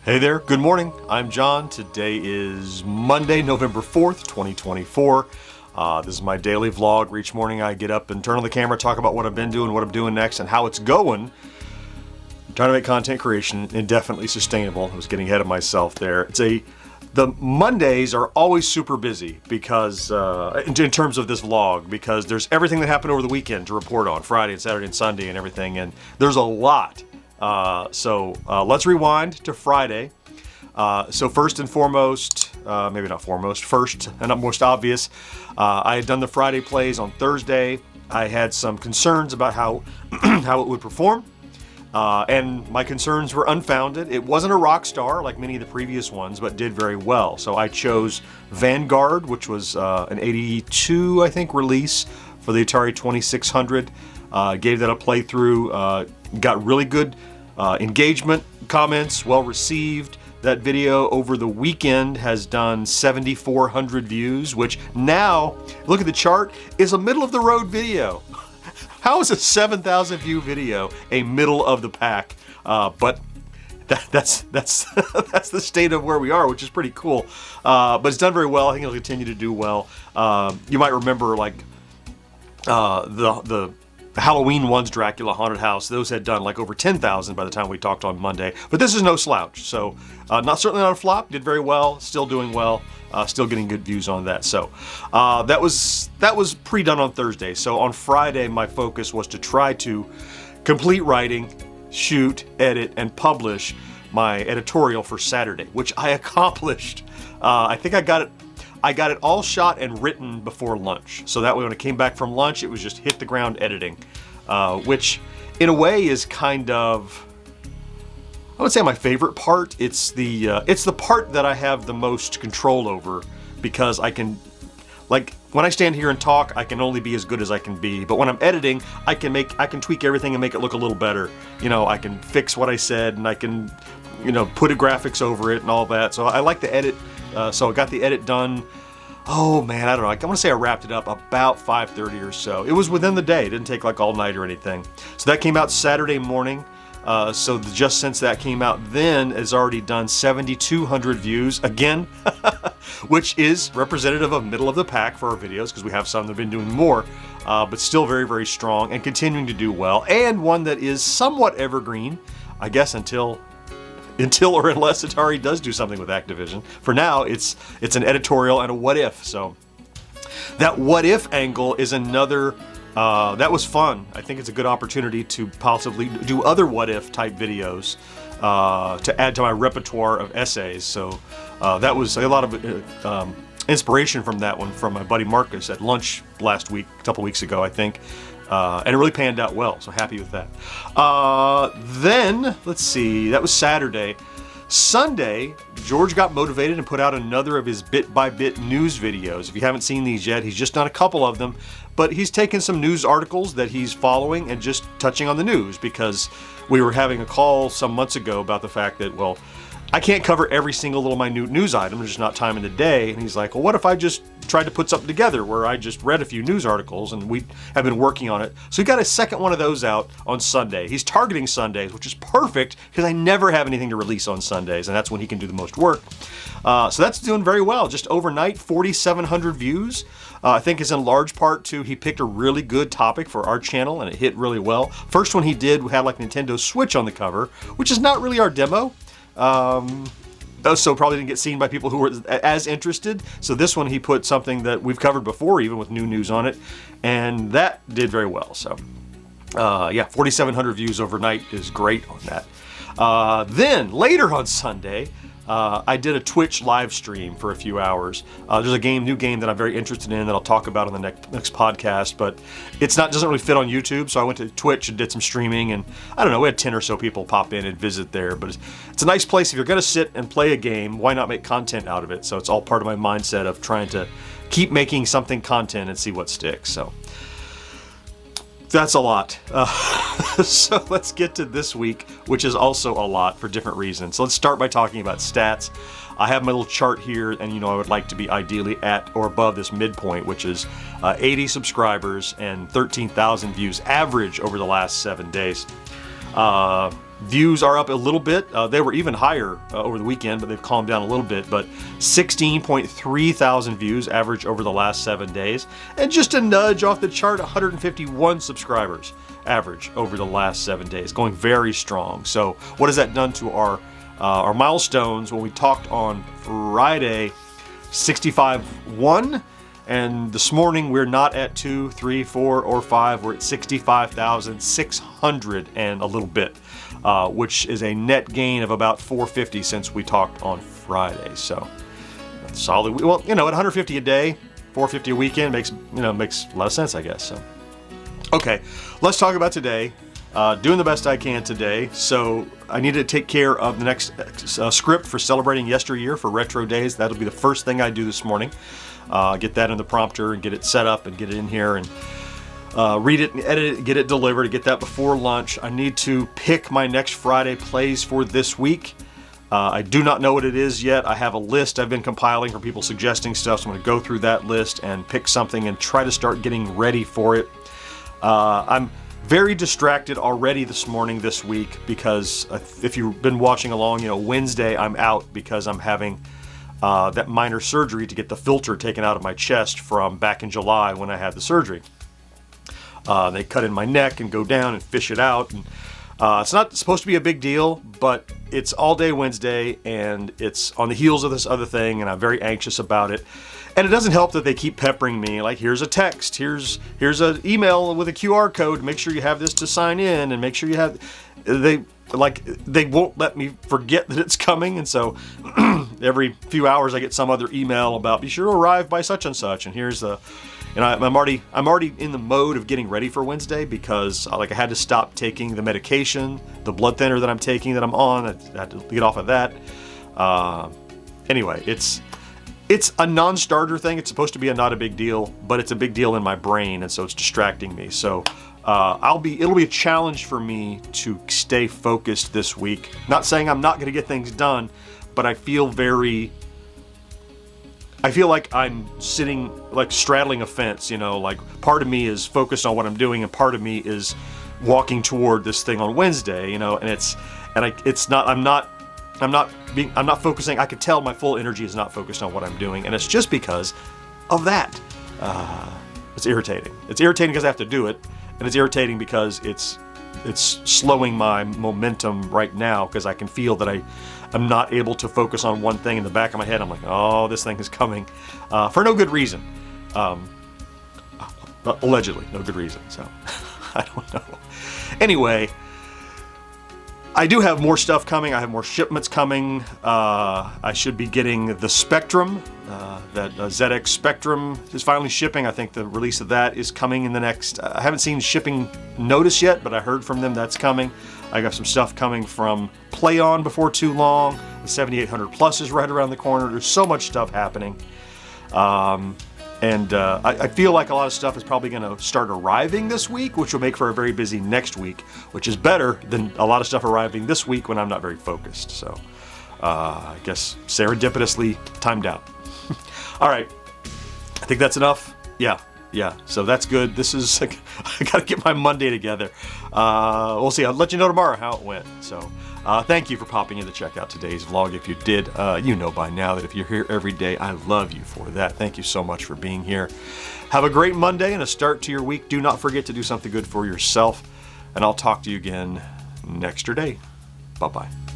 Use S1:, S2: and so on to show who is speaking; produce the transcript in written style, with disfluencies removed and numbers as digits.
S1: Hey there, good morning. I'm John. Today is Monday, November 4th, 2024. This is my daily vlog where each morning I get up and turn on the camera, talk about what I've been doing, what I'm doing next, and how it's going. I'm trying to make content creation indefinitely sustainable. I was getting ahead of myself there. The Mondays are always super busy because, in terms of this vlog, because there's everything that happened over the weekend to report on, Friday and Saturday and Sunday and everything, and there's a lot. So let's rewind to Friday. So first and foremost, maybe not foremost, first and most obvious, I had done the Friday plays on Thursday. I had some concerns about how how it would perform, and my concerns were unfounded. It wasn't a rock star like many of the previous ones, but did very well. So I chose Vanguard, which was an 82, I think, release for the Atari 2600. Gave that a playthrough. Got really good engagement, comments, well received. That video over the weekend has done 7,400 views, which now, look at the chart, is a middle of the road video. How is a 7,000 view video a middle of the pack? But that's that's the state of where we are, which is pretty cool. But it's done very well. I think it'll continue to do well. You might remember like the Halloween ones, Dracula Haunted House, those had done like over 10,000 by the time we talked on Monday. But this is no slouch, so certainly not a flop. Did very well, still doing well, still getting good views on that. So that was pre-done on Thursday. So on Friday, my focus was to try to complete writing, shoot, edit, and publish my editorial for Saturday, which I accomplished. I think I got it all shot and written before lunch. So that way when I came back from lunch, it was just hit the ground editing, which in a way is kind of, I would say my favorite part. It's the part that I have the most control over, because I can, like, when I stand here and talk, I can only be as good as I can be. But when I'm editing, I can tweak everything and make it look a little better. You know, I can fix what I said, and I can, put a graphics over it and all that. So I like to edit. So I got the edit done, oh man, I don't know, I want to say I wrapped it up about 5:30 or so. It was within the day, it didn't take like all night or anything. So that came out Saturday morning. So just since that came out then, has already done 7,200 views again, which is representative of middle of the pack for our videos, because we have some that have been doing more, but still very, very strong and continuing to do well. And one that is somewhat evergreen, I guess, until or unless Atari does do something with Activision. For now, it's an editorial and a what if. So that what if angle is another, that was fun. I think it's a good opportunity to possibly do other what if type videos to add to my repertoire of essays. So that was a lot of inspiration from that one from my buddy Marcus at lunch last week, a couple weeks ago, I think. And it really panned out well, so happy with that. Then, let's see, that was Saturday. Sunday, George got motivated and put out another of his bit-by-bit news videos. If you haven't seen these yet, he's just done a couple of them, but he's taken some news articles that he's following and just touching on the news, because we were having a call some months ago about the fact that, well, I can't cover every single little minute news item, there's just not time in the day. And he's like, well, what if I just tried to put something together where I just read a few news articles, and we have been working on it. So he got a second one of those out on Sunday. He's targeting Sundays, which is perfect because I never have anything to release on Sundays, and that's when he can do the most work. So that's doing very well. Just overnight, 4,700 views. I think is in large part to he picked a really good topic for our channel, and it hit really well. First one he did had like Nintendo Switch on the cover, which is not really our demo. So probably didn't get seen by people who were as interested. So this one he put something that we've covered before, even with new news on it, and that did very well. So yeah, 4,700 views overnight is great on that. Then later on Sunday, I did a Twitch live stream for a few hours. There's a new game that I'm very interested in that I'll talk about on the next podcast, but doesn't really fit on YouTube, so I went to Twitch and did some streaming, and I don't know, we had 10 or so people pop in and visit there, but it's a nice place. If you're going to sit and play a game, why not make content out of it? So it's all part of my mindset of trying to keep making something content and see what sticks. So that's a lot. So let's get to this week, which is also a lot for different reasons. So let's start by talking about stats. I have my little chart here, and I would like to be ideally at or above this midpoint, which is 80 subscribers and 13,000 views average over the last 7 days. Views are up a little bit. They were even higher over the weekend, but they've calmed down a little bit. But 16.3 thousand views average over the last 7 days. And just a nudge off the chart, 151 subscribers average over the last 7 days. Going very strong. So what has that done to our milestones? When we talked on Friday, 65.1. And this morning we're not at 2, 3, 4, or 5. We're at 65,600 and a little bit. Which is a net gain of about 450 since we talked on Friday. So that's solid. Well, at 150 a day, 450 a weekend makes a lot of sense, I guess. So, okay, let's talk about today. Doing the best I can today. So I need to take care of the next script for celebrating yesteryear for Retro Days. That'll be the first thing I do this morning. Get that in the prompter and get it set up and get it in here and read it and edit it, get it delivered, get that before lunch. I need to pick my next Friday plays for this week. I do not know what it is yet. I have a list I've been compiling from people suggesting stuff, so I'm going to go through that list and pick something and try to start getting ready for it. I'm very distracted already this morning, this week, because if you've been watching along, Wednesday I'm out because I'm having that minor surgery to get the filter taken out of my chest from back in July when I had the surgery. They cut in my neck and go down and fish it out. And it's not supposed to be a big deal, but it's all day Wednesday and it's on the heels of this other thing, and I'm very anxious about it. And it doesn't help that they keep peppering me, like, here's a text, here's an email with a QR code, make sure you have this to sign in, and make sure you have... They won't let me forget that it's coming, and so every few hours I get some other email about, be sure to arrive by such and such, and here's the... I'm already in the mode of getting ready for Wednesday because I had to stop taking the medication, the blood thinner that I'm taking that I'm on. I had to get off of that. Anyway, it's a non-starter thing. It's supposed to be not a big deal, but it's a big deal in my brain, and so it's distracting me. So it'll be a challenge for me to stay focused this week. Not saying I'm not going to get things done, but I feel like I'm sitting, straddling a fence, part of me is focused on what I'm doing and part of me is walking toward this thing on Wednesday, and I'm not focusing. I could tell my full energy is not focused on what I'm doing, and it's just because of that. It's irritating. It's irritating because I have to do it, and it's irritating because it's slowing my momentum right now because I can feel that I'm not able to focus on one thing in the back of my head. I'm like, oh, this thing is coming for no good reason. Allegedly, no good reason. So I don't know. Anyway, I do have more stuff coming. I have more shipments coming. I should be getting the Spectrum. That ZX Spectrum is finally shipping. I think the release of that is coming in the next... I haven't seen shipping notice yet, but I heard from them that's coming. I got some stuff coming from PlayOn before too long. The 7800 Plus is right around the corner. There's so much stuff happening. I feel like a lot of stuff is probably going to start arriving this week, which will make for a very busy next week, which is better than a lot of stuff arriving this week when I'm not very focused. So I guess serendipitously timed out. All right. I think that's enough. Yeah. So that's good. This is... I got to get my Monday together. We'll see. I'll let you know tomorrow how it went. So thank you for popping in to check out today's vlog. If you did, you know by now that if you're here every day, I love you for that. Thank you so much for being here. Have a great Monday and a start to your week. Do not forget to do something good for yourself. And I'll talk to you again next day. Bye-bye.